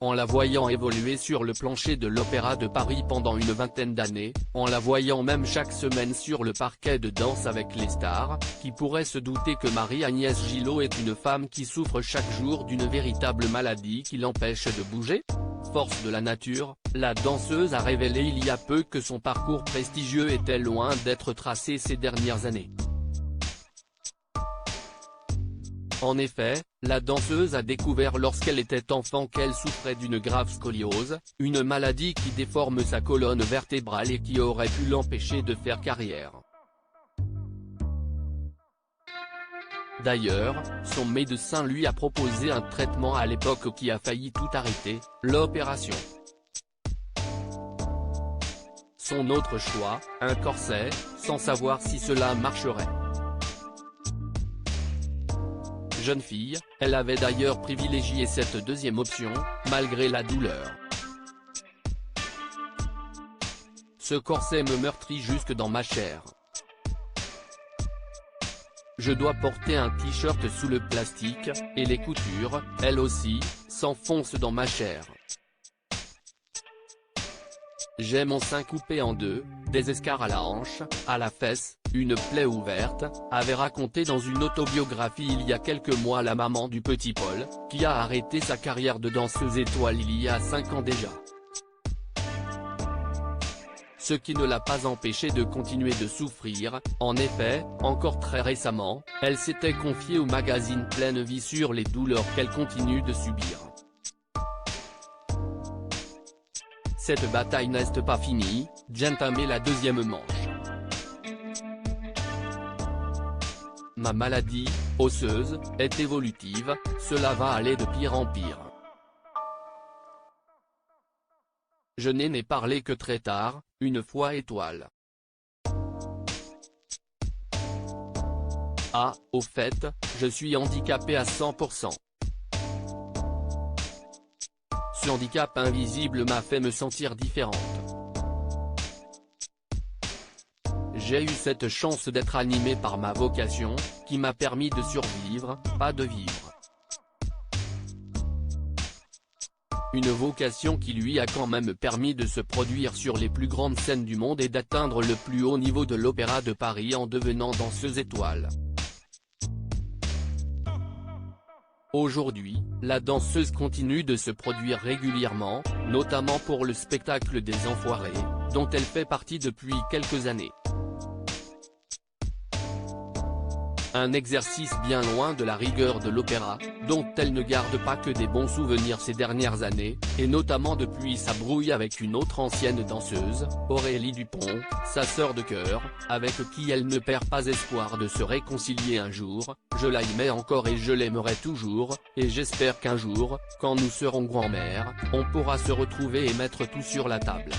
en la voyant évoluer sur le plancher de l'Opéra de Paris pendant une vingtaine d'années, en la voyant même chaque semaine sur le parquet de Danse avec les stars, qui pourrait se douter que Marie-Agnès Gillot est une femme qui souffre chaque jour d'une véritable maladie qui l'empêche de bouger ? Force de la nature, la danseuse a révélé il y a peu que son parcours prestigieux était loin d'être tracé ces dernières années. En effet, la danseuse a découvert lorsqu'elle était enfant qu'elle souffrait d'une grave scoliose, une maladie qui déforme sa colonne vertébrale et qui aurait pu l'empêcher de faire carrière. D'ailleurs, son médecin lui a proposé un traitement à l'époque qui a failli tout arrêter, l'opération. Son autre choix, un corset, sans savoir si cela marcherait. Jeune fille, elle avait d'ailleurs privilégié cette deuxième option, malgré la douleur. Ce corset me meurtrit jusque dans ma chair. Je dois porter un t-shirt sous le plastique, et les coutures, elles aussi, s'enfoncent dans ma chair. J'ai mon sein coupé en deux, des escarres à la hanche, à la fesse, une plaie ouverte, avait raconté dans une autobiographie il y a quelques mois la maman du petit Paul, qui a arrêté sa carrière de danseuse étoile il y a 5 ans déjà. Ce qui ne l'a pas empêché de continuer de souffrir. En effet, encore très récemment, elle s'était confiée au magazine Pleine Vie sur les douleurs qu'elle continue de subir. Cette bataille n'est pas finie, j'entame la deuxième manche. Ma maladie, osseuse, est évolutive, cela va aller de pire en pire. Je n'ai parlé que très tard, une fois étoile. Ah, au fait, je suis handicapé à 100%. Ce handicap invisible m'a fait me sentir différente. J'ai eu cette chance d'être animé par ma vocation, qui m'a permis de survivre, pas de vivre. Une vocation qui lui a quand même permis de se produire sur les plus grandes scènes du monde et d'atteindre le plus haut niveau de l'Opéra de Paris en devenant danseuse étoile. Aujourd'hui, la danseuse continue de se produire régulièrement, notamment pour le spectacle des Enfoirés, dont elle fait partie depuis quelques années. Un exercice bien loin de la rigueur de l'opéra, dont elle ne garde pas que des bons souvenirs ces dernières années, et notamment depuis sa brouille avec une autre ancienne danseuse, Aurélie Dupont, sa sœur de cœur, avec qui elle ne perd pas espoir de se réconcilier un jour. Je l'aimais encore et je l'aimerai toujours, et j'espère qu'un jour, quand nous serons grand-mères, on pourra se retrouver et mettre tout sur la table.